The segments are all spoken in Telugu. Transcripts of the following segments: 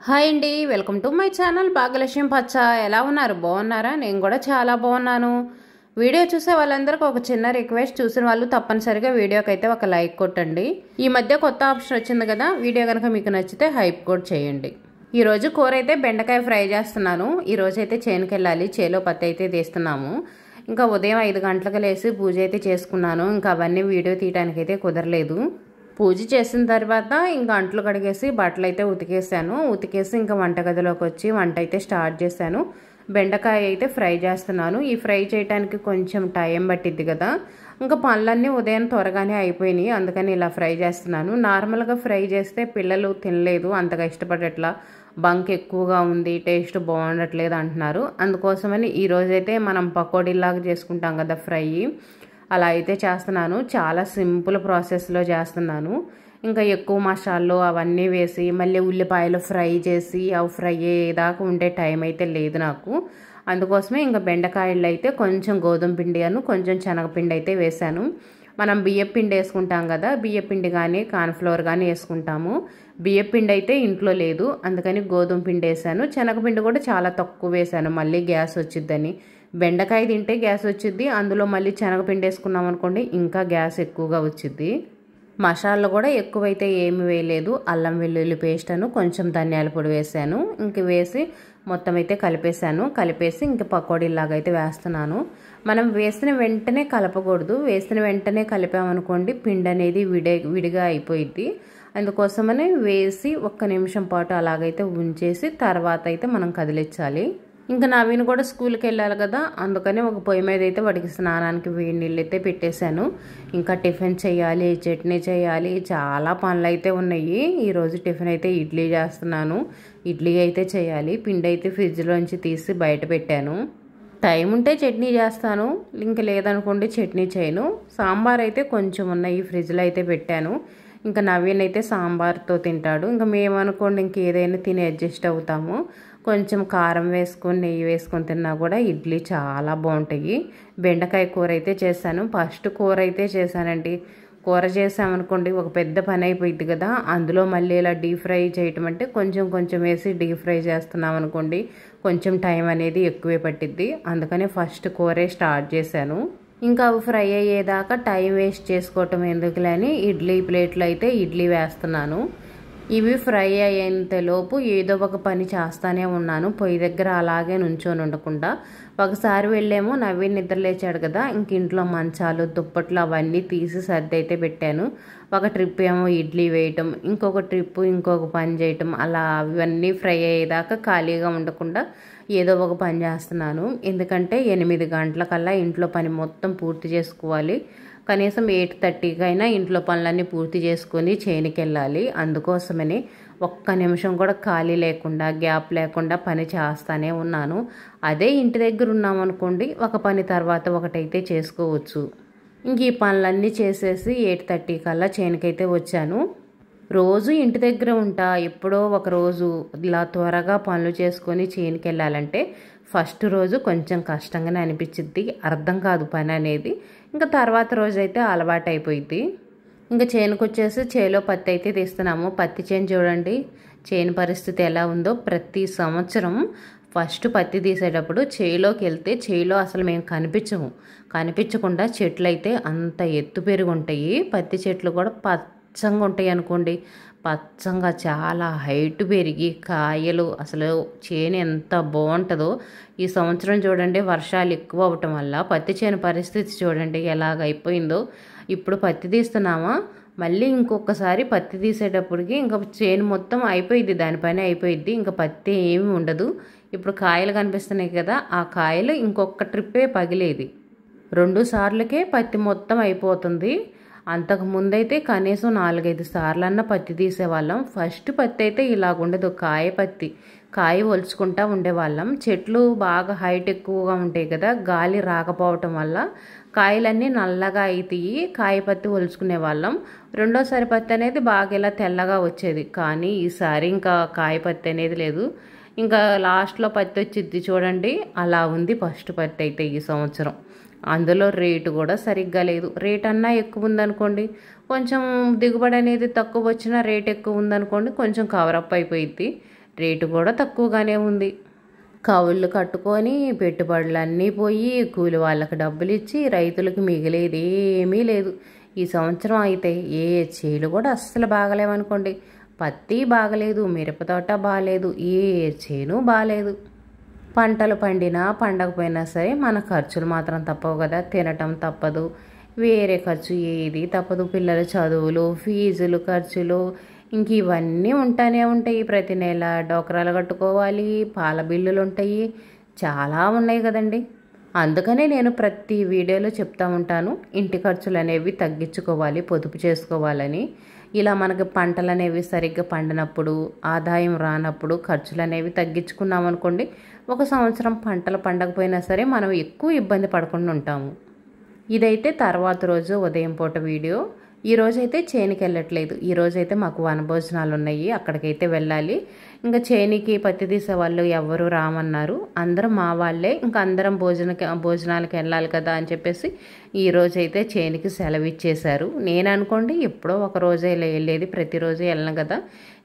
హాయ్ అండి, welcome to my channel Bhagyalakshmi పచ్చ. ఎలా ఉన్నారు? బాగున్నారా? నేను కూడా చాలా బాగున్నాను. వీడియో చూసే వాళ్ళందరికీ ఒక చిన్న రిక్వెస్ట్, చూసిన వాళ్ళు తప్పనిసరిగా వీడియోకి అయితే ఒక లైక్ కొట్టండి. ఈ మధ్య కొత్త ఆప్షన్ వచ్చింది కదా, వీడియో కనుక మీకు నచ్చితే హైప్ కూడా చేయండి. ఈరోజు కూర అయితే బెండకాయ ఫ్రై చేస్తున్నాను. ఈరోజు అయితే చేనుకి వెళ్ళాలి, చేలో పత్తి అయితే తీస్తున్నాము. ఇంకా ఉదయం 5 గంటలకు లేచి పూజ అయితే చేసుకున్నాను. ఇంకా అవన్నీ వీడియో తీయడానికి అయితే కుదరలేదు. పూజ చేసిన తర్వాత ఇంకా అంట్లు కడిగేసి బట్టలు అయితే ఉతికేసి ఇంకా వంటగదిలోకి వచ్చి వంట అయితే స్టార్ట్ చేశాను. బెండకాయ అయితే ఫ్రై చేస్తున్నాను. ఈ ఫ్రై చేయడానికి కొంచెం టైం పట్టిద్ది కదా, ఇంకా పనులన్నీ ఉదయం త్వరగానే అయిపోయినాయి, అందుకని ఇలా ఫ్రై చేస్తున్నాను. నార్మల్గా ఫ్రై చేస్తే పిల్లలు తినలేదు, అంతగా ఇష్టపడట్లా, బంక్ ఎక్కువగా ఉంది, టేస్ట్ బాగుండట్లేదు అంటున్నారు. అందుకోసమని ఈరోజైతే మనం పకోడీలాగా చేసుకుంటాం కదా ఫ్రై, అలా అయితే చేస్తున్నాను. చాలా సింపుల్ ప్రాసెస్లో చేస్తున్నాను. ఇంకా ఎక్కువ మసాలాలు అవన్నీ వేసి మళ్ళీ ఉల్లిపాయలు ఫ్రై చేసి అవి ఫ్రై అయ్యేదాకా ఉండే టైం అయితే లేదు నాకు. అందుకోసమే ఇంకా బెండకాయలు అయితే కొంచెం గోధుమ పిండి కొంచెం శనగపిండి అయితే వేసాను. మనం బియ్యపిండి వేసుకుంటాం కదా, బియ్యపిండి కానీ కార్న్ఫ్లోర్ కానీ వేసుకుంటాము. బియ్యపిండి అయితే ఇంట్లో లేదు, అందుకని గోధుమ పిండి వేసాను. శనగపిండి కూడా చాలా తక్కువ వేసాను, మళ్ళీ గ్యాస్ వచ్చిద్దని. బెండకాయ తింటే గ్యాస్ వచ్చిద్ది, అందులో మళ్ళీ శనగపిండి వేసుకున్నాం అనుకోండి ఇంకా గ్యాస్ ఎక్కువగా వచ్చిద్ది. మసాలాలు కూడా ఎక్కువైతే ఏమి వేయలేదు. అల్లం వెల్లుల్లి పేస్ట్ కొంచెం ధనియాల పొడి వేసాను. ఇంక వేసి మొత్తం అయితే కలిపేసి ఇంక పకోడీలాగా అయితే వేస్తున్నాను. మనం వేసిన వెంటనే కలపకూడదు, వేసిన వెంటనే కలిపామనుకోండి పిండి అనేది విడిగా అయిపోయిద్ది. అందుకోసమని వేసి 1 నిమిషం పాటు అలాగైతే ఉంచేసి తర్వాత అయితే మనం కదిలించాలి. ఇంకా నవీన్ కూడా స్కూల్కి వెళ్ళాలి కదా, అందుకని ఒక పొయ్యి మీద అయితే వాడికి స్నానానికి వేడి నీళ్ళు అయితే పెట్టేశాను. ఇంకా టిఫిన్ చేయాలి, చట్నీ చేయాలి, చాలా పనులు అయితే ఉన్నాయి. ఈరోజు టిఫిన్ అయితే ఇడ్లీ చేస్తున్నాను. ఇడ్లీ అయితే చేయాలి. పిండి అయితే ఫ్రిడ్జ్లోంచి తీసి బయట పెట్టాను. టైం ఉంటే చట్నీ చేస్తాను, ఇంకా లేదనుకోండి చట్నీ చేయను. సాంబార్ అయితే కొంచెం ఉన్నాయి, ఫ్రిడ్జ్లో అయితే పెట్టాను. ఇంకా నవీన్ అయితే సాంబార్తో తింటాడు. ఇంకా మేమనుకోండి ఇంకేదైనా తిని అడ్జస్ట్ అవుతాము. కొంచెం కారం వేసుకొని నెయ్యి వేసుకొని తిన్నా కూడా ఇడ్లీ చాలా బాగుంటాయి. బెండకాయ కూర అయితే చేశాను. ఫస్ట్ కూర అయితే చేశానండి. కూర చేసామనుకోండి ఒక పెద్ద పని అయిపోయింది కదా, అందులో మళ్ళీ ఇలా డీప్ ఫ్రై చేయటం అంటే కొంచెం వేసి డీప్ ఫ్రై చేస్తున్నాం అనుకోండి కొంచెం టైం అనేది ఎక్కువే పట్టిద్ది. అందుకని ఫస్ట్ కూరే స్టార్ట్ చేశాను. ఇంకా అవి ఫ్రై అయ్యేదాకా టైం వేస్ట్ చేసుకోవటం ఎందుకులే అని ఇడ్లీ ప్లేట్లో అయితే ఇడ్లీ వేస్తున్నాను. ఇవి ఫ్రై అయ్యేంతలోపు ఏదో ఒక పని చేస్తానే ఉన్నాను, పొయ్యి దగ్గర అలాగే నుంచొని ఉండకుండా. ఒకసారి వెళ్ళేమో నవీన్ నిద్ర లేచాడు కదా, ఇంక ఇంట్లో మంచాలు దుప్పట్లు అవన్నీ తీసి సర్ది అయితే పెట్టాను. ఒక ట్రిప్ ఏమో ఇడ్లీ వేయటం, ఇంకొక ట్రిప్ ఇంకొక పని చేయటం, అలా అవన్నీ ఫ్రై అయ్యేదాకా ఖాళీగా ఉండకుండా ఏదో ఒక పని చేస్తున్నాను. ఎందుకంటే 8 గంటలకల్లా ఇంట్లో పని మొత్తం పూర్తి చేసుకోవాలి. కనీసం 8:30కి అయినా ఇంట్లో పనులన్నీ పూర్తి చేసుకొని చేనుకి వెళ్ళాలి. అందుకోసమని 1 నిమిషం కూడా ఖాళీ లేకుండా గ్యాప్ లేకుండా పని చేస్తానే ఉన్నాను. అదే ఇంటి దగ్గర ఉన్నామనుకోండి ఒక పని తర్వాత ఒకటైతే చేసుకోవచ్చు. ఇంక ఈ పనులన్నీ చేసేసి 8:30 కల్లా చేనుకైతే వచ్చాను. రోజు ఇంటి దగ్గర ఉంటా, ఎప్పుడో ఒక రోజు ఇలా త్వరగా పనులు చేసుకొని చేనుకి వెళ్ళాలంటే ఫస్ట్ రోజు కొంచెం కష్టంగానే అనిపించిద్ది, అర్థం కాదు పని అనేది. ఇంకా తర్వాత రోజు అయితే అలవాటు అయిపోయింది. ఇంకా చేనుకు వచ్చేసి చేలో పత్తి అయితే తీస్తున్నాము. పత్తి చేను చూడండి, చేను పరిస్థితి ఎలా ఉందో. ప్రతి సంవత్సరం ఫస్ట్ పత్తి తీసేటప్పుడు చేలోకి వెళ్తే చేలో అసలు మేము కనిపించకుండా చెట్లు అయితే అంత ఎత్తు పెరిగి ఉంటాయి. పత్తి చెట్లు కూడా పచ్చంగా ఉంటాయి అనుకోండి, పచ్చంగా చాలా హైట్ పెరిగి కాయలు, అసలు చేను ఎంత బాగుంటుందో. ఈ సంవత్సరం చూడండి వర్షాలు ఎక్కువ అవటం వల్ల పత్తి చేను పరిస్థితి చూడండి ఎలాగైపోయిందో. ఇప్పుడు పత్తి తీస్తున్నామా, మళ్ళీ ఇంకొకసారి పత్తి తీసేటప్పటికి ఇంకా చేను మొత్తం అయిపోయిద్ది, దానిపైన అయిపోయిద్ది, ఇంకా పత్తి ఏమి ఉండదు. ఇప్పుడు కాయలు కనిపిస్తున్నాయి కదా, ఆ కాయలు ఇంకొక ట్రిప్పే పగిలేది. 2 సార్లకే పత్తి మొత్తం అయిపోతుంది. అంతకు ముందైతే కనీసం 4-5 సార్లన్నా పత్తి తీసేవాళ్ళం. ఫస్ట్ పత్తి అయితే ఇలాగుండదు, కాయ ఒలుచుకుంటా ఉండేవాళ్ళం. చెట్లు బాగా హైట్ ఎక్కువగా ఉంటాయి కదా, గాలి రాకపోవటం వల్ల కాయలన్నీ నల్లగా అవుతాయి. కాయ పత్తి ఒలుచుకునే వాళ్ళం. రెండోసారి పత్తి అనేది బాగా ఇలా తెల్లగా వచ్చేది, కానీ ఈసారి ఇంకా కాయ పత్తి అనేది లేదు. ఇంకా లాస్ట్లో పత్తి వచ్చింది చూడండి, అలా ఉంది ఫస్ట్ పత్తి అయితే ఈ సంవత్సరం. అందులో రేటు కూడా సరిగ్గా లేదు. రేట్ అన్నా ఎక్కువ ఉందనుకోండి, కొంచెం దిగుబడి అనేది తక్కువ వచ్చినా రేట్ ఎక్కువ ఉందనుకోండి కొంచెం కవరప్ అయిపోయిద్ది. రేటు కూడా తక్కువగానే ఉంది. కవుళ్ళు కట్టుకొని పెట్టుబడులన్నీ పోయి కూలి వాళ్ళకి డబ్బులు ఇచ్చి రైతులకు మిగిలేది ఏమీ లేదు. ఈ సంవత్సరం అయితే ఏ చేలు కూడా అస్సలు బాగలేవనుకోండి. పత్తి బాగలేదు, మిరపతోట బాగలేదు, ఏ చేను బాగలేదు. పంటలు పండినా పండకపోయినా సరే మన ఖర్చులు మాత్రం తప్పవు కదా, తినటం తప్పదు, వేరే ఖర్చు ఏది తప్పదు. పిల్లల చదువులు, ఫీజులు, ఖర్చులు ఇంక ఇవన్నీ ఉంటానే ఉంటాయి. ప్రతి నెల డోకరాలు కట్టుకోవాలి, పాల బిల్లులు ఉంటాయి, చాలా ఉన్నాయి కదండి. అందుకనే నేను ప్రతి వీడియోలో చెప్తా ఉంటాను, ఇంటి ఖర్చులు అనేవి తగ్గించుకోవాలి, పొదుపు చేసుకోవాలని. ఇలా మనకి పంటలు అనేవి సరిగ్గా పండినప్పుడు, ఆదాయం రానప్పుడు ఖర్చులు అనేవి తగ్గించుకున్నాం అనుకోండి, ఒక సంవత్సరం పంటలు పండకపోయినా సరే మనం ఎక్కువ ఇబ్బంది పడకుండా ఉంటాము. ఇదైతే తర్వాత రోజు ఉదయం పూట వీడియో. ఈరోజైతే చేనికి వెళ్ళట్లేదు. ఈరోజైతే మాకు వనభోజనాలు ఉన్నాయి, అక్కడికైతే వెళ్ళాలి. ఇంకా చేనికి పత్తి తీసే వాళ్ళు ఎవరు రామన్నారు, అందరం మా వాళ్ళే. ఇంకా అందరం భోజనాలకు వెళ్ళాలి కదా అని చెప్పేసి ఈరోజైతే చేనికి సెలవు ఇచ్చేశారు. నేను అనుకోండి ఎప్పుడో ఒక రోజే వెళ్ళేది, ప్రతిరోజు వెళ్ళను కదా.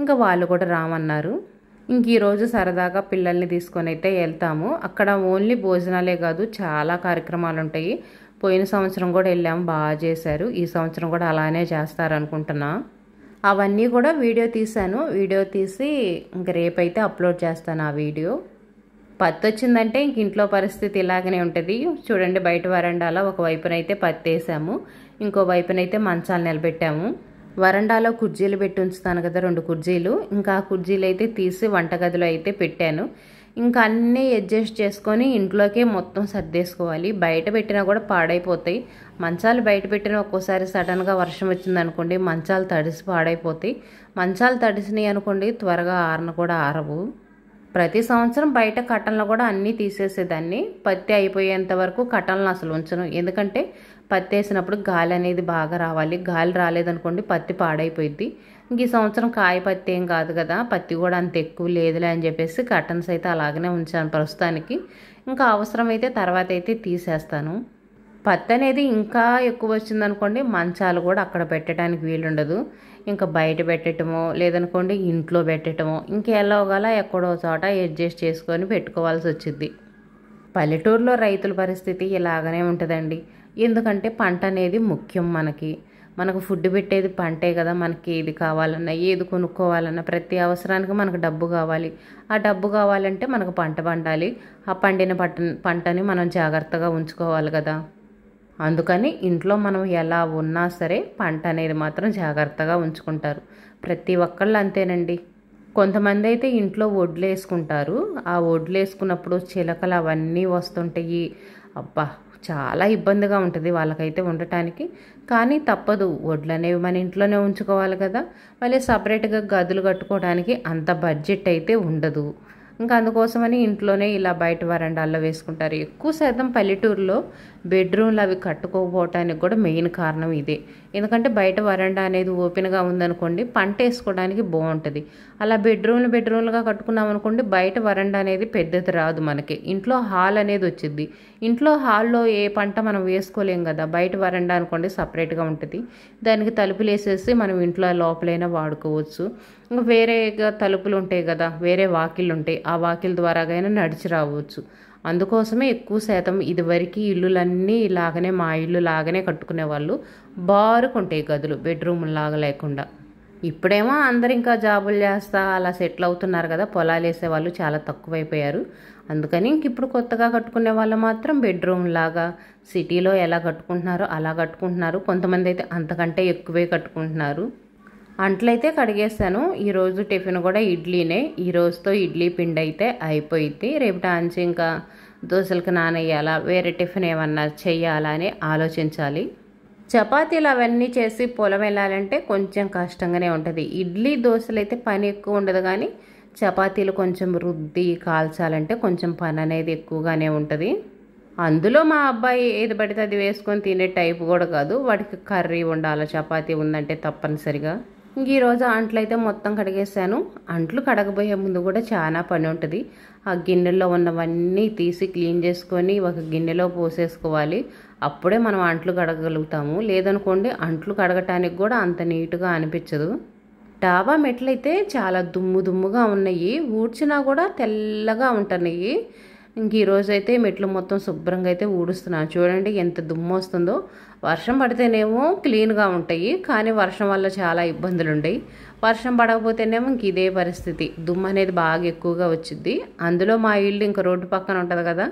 ఇంకా వాళ్ళు కూడా రామన్నారు. ఇంక ఈరోజు సరదాగా పిల్లల్ని తీసుకొని అయితే వెళ్తాము. అక్కడ ఓన్లీ భోజనాలే కాదు, చాలా కార్యక్రమాలు ఉంటాయి. పోయిన సంవత్సరం కూడా వెళ్ళాము, బాగా చేశారు. ఈ సంవత్సరం కూడా అలానే చేస్తారనుకుంటున్నా. అవన్నీ కూడా వీడియో తీశాను. వీడియో తీసి ఇంక రేపైతే అప్లోడ్ చేస్తాను ఆ వీడియో. పత్తి వచ్చిందంటే ఇంక ఇంట్లో పరిస్థితి ఇలాగనే ఉంటుంది. చూడండి, బయట వరండాలో ఒక వైపునైతే పత్తి వేసాము, ఇంకో వైపునైతే మంచాలు నిలబెట్టాము. వరండాలో కుర్చీలు పెట్టి ఉంచుతాను కదా, 2 కుర్చీలు. ఇంకా ఆ కుర్చీలు అయితే తీసి వంటగదిలో అయితే పెట్టాను. ఇంకా అన్నీ అడ్జస్ట్ చేసుకొని ఇంట్లోకే మొత్తం సర్దేసుకోవాలి. బయట పెట్టినా కూడా పాడైపోతాయి. మంచాలు బయట పెట్టినా ఒక్కోసారి సడన్గా వర్షం వచ్చిందనుకోండి, మంచాలు తడిసి పాడైపోతాయి. మంచాలు తడిసినాయి అనుకోండి, త్వరగా ఆరను కూడా ఆరవు. ప్రతి సంవత్సరం బయట కట్టలను కూడా అన్నీ తీసేసేదాన్ని. పత్తి అయిపోయేంత వరకు కట్టలను అసలు ఉంచను. ఎందుకంటే పత్తి వేసినప్పుడు గాలి అనేది బాగా రావాలి. గాలి రాలేదనుకోండి పత్తి పాడైపోయింది. ఇంక ఈ సంవత్సరం కాయ పత్తి ఏం కాదు కదా, పత్తి కూడా అంత ఎక్కువ లేదులే అని చెప్పేసి కర్టన్స్ అయితే అలాగనే ఉంచాను ప్రస్తుతానికి. ఇంకా అవసరమైతే తర్వాత అయితే తీసేస్తాను. పత్తి అనేది ఇంకా ఎక్కువ వచ్చిందనుకోండి, మంచాలు కూడా అక్కడ పెట్టడానికి వీలుండదు. ఇంకా బయట పెట్టడమో లేదనుకోండి ఇంట్లో పెట్టడమో, ఇంకెలాగలా ఎక్కడో చోట అడ్జస్ట్ చేసుకొని పెట్టుకోవాల్సి వచ్చింది. పల్లెటూరులో రైతుల పరిస్థితి ఇలాగనే ఉంటుందండి. ఎందుకంటే పంట అనేది ముఖ్యం. మనకు ఫుడ్ పెట్టేది పంటే కదా. మనకి ఏది కావాలన్నా, ఏది కొనుక్కోవాలన్నా, ప్రతి అవసరానికి మనకు డబ్బు కావాలి. ఆ డబ్బు కావాలంటే మనకు పంట పండాలి. ఆ పండిన పంటని మనం జాగ్రత్తగా ఉంచుకోవాలి కదా. అందుకని ఇంట్లో మనం ఎలా ఉన్నా సరే పంట అనేది మాత్రం జాగ్రత్తగా ఉంచుకుంటారు. ప్రతి ఒక్కళ్ళు అంతేనండి. కొంతమంది అయితే ఇంట్లో వడ్లు వేసుకుంటారు. ఆ వడ్లు వేసుకున్నప్పుడు చిలకలు అవన్నీ వస్తుంటాయి. అబ్బా, చాలా ఇబ్బందిగా ఉంటుంది వాళ్ళకైతే ఉండటానికి. కానీ తప్పదు, వడ్లు అనేవి మన ఇంట్లోనే ఉంచుకోవాలి కదా. మళ్ళీ సపరేట్గా గదులు కట్టుకోవడానికి అంత బడ్జెట్ అయితే ఉండదు. ఇంకా అందుకోసమని ఇంట్లోనే ఇలా బయట వరండాల్లో వేసుకుంటారు. ఎక్కువ శాతం పల్లెటూరులో బెడ్రూమ్లు అవి కట్టుకోకపోవటానికి కూడా మెయిన్ కారణం ఇదే. ఎందుకంటే బయట వరండా అనేది ఓపెన్గా ఉందనుకోండి, పంట వేసుకోవడానికి బాగుంటుంది. అలా బెడ్రూమ్లుగా కట్టుకున్నాం అనుకోండి, బయట వరండా అనేది పెద్దది రాదు మనకి. ఇంట్లో హాల్ అనేది వచ్చింది. ఇంట్లో హాల్లో ఏ పంట మనం వేసుకోలేం కదా. బయట వరండా అనుకోండి సపరేట్గా ఉంటుంది. దానికి తలుపులు వేసేసి మనం ఇంట్లో లోపలైనా వాడుకోవచ్చు. ఇంకా వేరేగా తలుపులు ఉంటాయి కదా, వేరే వాకిళ్ళు ఉంటాయి. ఆ వాకిల్ ద్వారాగైనా నడిచి రావచ్చు. అందుకోసమే ఎక్కువ శాతం ఇదివరకు ఇల్లులన్నీ ఇలాగనే, మా ఇల్లు లాగానే కట్టుకునే వాళ్ళు. బారుకుంటాయి గదులు, బెడ్రూమ్ లాగా లేకుండా. ఇప్పుడేమో అందరు ఇంకా జాబులు చేస్తా అలా సెటిల్ అవుతున్నారు కదా, పొలాలు వేసేవాళ్ళు చాలా తక్కువైపోయారు. అందుకని ఇంక ఇప్పుడు కొత్తగా కట్టుకునే వాళ్ళు మాత్రం బెడ్రూమ్ లాగా సిటీలో ఎలా కట్టుకుంటున్నారో అలా కట్టుకుంటున్నారు. కొంతమంది అయితే అంతకంటే ఎక్కువే కట్టుకుంటున్నారు. అంట్లయితే కడిగేస్తాను. ఈరోజు టిఫిన్ కూడా ఇడ్లీనే. ఈ రోజుతో ఇడ్లీ పిండి అయితే అయిపోయింది. రేపటి నుంచి ఇంకా దోశలకు నానయ్యాలా, వేరే టిఫిన్ ఏమన్నా చెయ్యాలా అని ఆలోచించాలి. చపాతీలు అవన్నీ చేసి పొలం వెళ్ళాలంటే కొంచెం కష్టంగానే ఉంటుంది. ఇడ్లీ దోశలు అయితే పని ఎక్కువ ఉండదు, కానీ చపాతీలు కొంచెం రుద్ది కాల్చాలంటే కొంచెం పని అనేది ఎక్కువగానే ఉంటుంది. అందులో మా అబ్బాయి ఏది పడితే అది వేసుకొని తినే టైపు కూడా కాదు. వాడికి కర్రీ ఉండాలి, చపాతీ ఉందంటే తప్పనిసరిగా. ఇంక ఈరోజు అంట్లు అయితే మొత్తం కడిగేసాను. అంట్లు కడగబోయే ముందు కూడా చాలా పని ఉంటుంది. ఆ గిన్నెల్లో ఉన్నవన్నీ తీసి క్లీన్ చేసుకొని ఒక గిన్నెలో పోసేసుకోవాలి. అప్పుడే మనం అంట్లు కడగలుగుతాము. లేదనుకోండి అంట్లు కడగటానికి కూడా అంత నీట్గా అనిపించదు. డాబా మెట్లయితే చాలా దుమ్ముగా ఉన్నాయి, ఊడ్చినా కూడా తెల్లగా ఉంటున్నాయి. ఇంక ఈరోజైతే మెట్లు మొత్తం శుభ్రంగా అయితే ఊడుస్తున్నాను. చూడండి ఎంత దుమ్ము వస్తుందో. వర్షం పడితేనేమో క్లీన్గా ఉంటాయి, కానీ వర్షం వల్ల చాలా ఇబ్బందులు ఉంటాయి. వర్షం పడకపోతేనేమో ఇంక ఇదే పరిస్థితి, దుమ్ము అనేది బాగా ఎక్కువగా వచ్చింది. అందులో మా ఇల్లు ఇంకా రోడ్డు పక్కన ఉంటుంది కదా,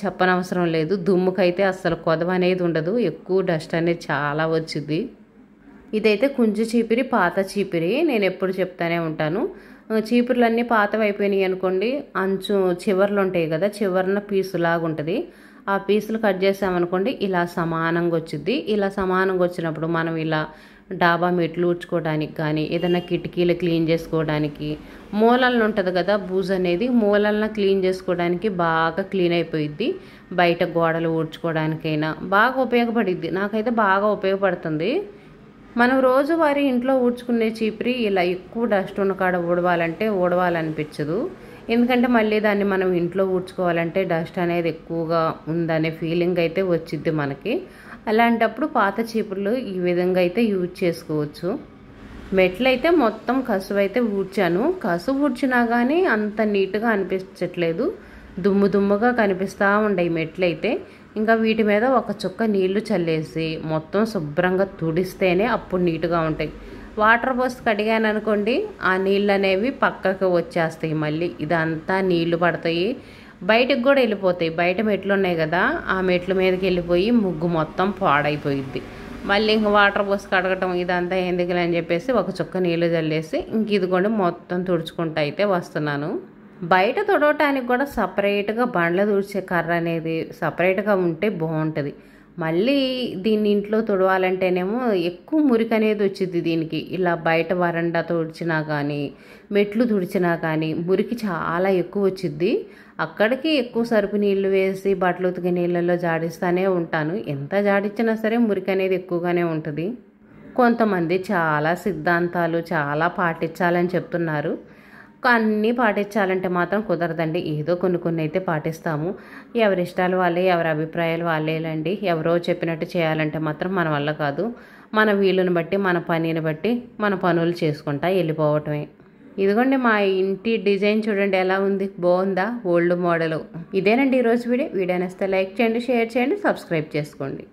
చెప్పనవసరం లేదు. దుమ్ముకైతే అస్సలు కొదవ అనేది ఉండదు, ఎక్కువ డస్ట్ అనేది చాలా వచ్చింది. ఇదైతే కుంజు చీపిరి, పాత చీపిరి. నేను ఎప్పుడు చెప్తానే ఉంటాను, చీపుర్లన్నీ పాతవి అయిపోయినాయి అనుకోండి, అంచు చివర్లు ఉంటాయి కదా, చివరన పీసులాగా ఉంటుంది. ఆ పీసులు కట్ చేసామనుకోండి ఇలా సమానంగా వచ్చింది. ఇలా సమానంగా వచ్చినప్పుడు మనం ఇలా డాబా మెట్లు ఊడ్చుకోవడానికి కానీ, ఏదైనా కిటికీలు క్లీన్ చేసుకోవడానికి, మూలలను ఉంటుంది కదా బూజు అనేది, మూలలను క్లీన్ చేసుకోవడానికి బాగా క్లీన్ అయిపోయిద్ది. బయట గోడలు ఊడ్చుకోవడానికైనా బాగా ఉపయోగపడిద్ది. నాకైతే బాగా ఉపయోగపడుతుంది. మనం రోజువారీ ఇంట్లో ఊడ్చుకునే చీపిరి ఇలా ఎక్కువ డస్ట్ ఉన్న కాడ ఊడవాలనిపించదు. ఎందుకంటే మళ్ళీ దాన్ని మనం ఇంట్లో ఊడ్చుకోవాలంటే డస్ట్ అనేది ఎక్కువగా ఉందనే ఫీలింగ్ అయితే వచ్చిద్ది మనకి. అలాంటప్పుడు పాత చీపుర్లు ఈ విధంగా అయితే యూజ్ చేసుకోవచ్చు. మెట్లయితే మొత్తం కసువు అయితే ఊడ్చాను. కసువు ఊడ్చినా కానీ అంత నీట్గా అనిపించట్లేదు, దుమ్ముగా కనిపిస్తూ ఉండయి మెట్లయితే. ఇంకా వీటి మీద ఒక చుక్క నీళ్లు చల్లేసి మొత్తం శుభ్రంగా తుడిస్తేనే అప్పుడు నీట్గా ఉంటాయి. వాటర్ పోసి కడిగాను అనుకోండి, ఆ నీళ్ళు అనేవి పక్కకు వచ్చేస్తాయి. మళ్ళీ ఇదంతా నీళ్లు పడతాయి, బయటకు కూడా వెళ్ళిపోతాయి. బయట మెట్లు ఉన్నాయి కదా, ఆ మెట్ల మీదకి వెళ్ళిపోయి ముగ్గు మొత్తం పాడైపోయిద్ది. మళ్ళీ ఇంక వాటర్ పోసి కడగటం ఇదంతా ఎందుకులే అని చెప్పేసి ఒక చుక్క నీళ్ళు చల్లేసి ఇంక ఇదిగోండి మొత్తం తుడుచుకుంటూ అయితే వస్తున్నాను. బయట తుడవటానికి కూడా సపరేట్గా బండ్ల తుడిచే కర్ర అనేది సపరేట్గా ఉంటే బాగుంటుంది. మళ్ళీ దీన్ని ఇంట్లో తుడవాలంటేనేమో ఎక్కువ మురికి అనేది వచ్చింది దీనికి. ఇలా బయట వరండా తుడిచినా కానీ, మెట్లు తుడిచినా కానీ మురికి చాలా ఎక్కువ వచ్చింది. అక్కడికి ఎక్కువ సరుపు నీళ్ళు వేసి బట్టలు ఉతికే నీళ్ళల్లో జాడిస్తూనే ఉంటాను. ఎంత జాడించినా సరే మురికి అనేది ఎక్కువగానే ఉంటుంది. కొంతమంది చాలా సిద్ధాంతాలు చాలా పాటించాలని చెప్తున్నారు, అన్నీ పాటించాలంటే మాత్రం కుదరదండి. ఏదో కొన్ని అయితే పాటిస్తాము. ఎవరి ఇష్టాలు వాళ్ళే, ఎవరి అభిప్రాయాలు వాళ్ళేలండి. ఎవరో చెప్పినట్టు చేయాలంటే మాత్రం మన వల్ల కాదు. మన వీలుని బట్టి, మన పనిని బట్టి మన పనులు చేసుకుంటా వెళ్ళిపోవటమే. ఇదిగోండి మా ఇంటి డిజైన్ చూడండి ఎలా ఉంది, బాగుందా? Old model. ఇదేనండి ఈరోజు వీడియో నచ్చితే లైక్ చేయండి, షేర్ చేయండి, సబ్స్క్రైబ్ చేసుకోండి.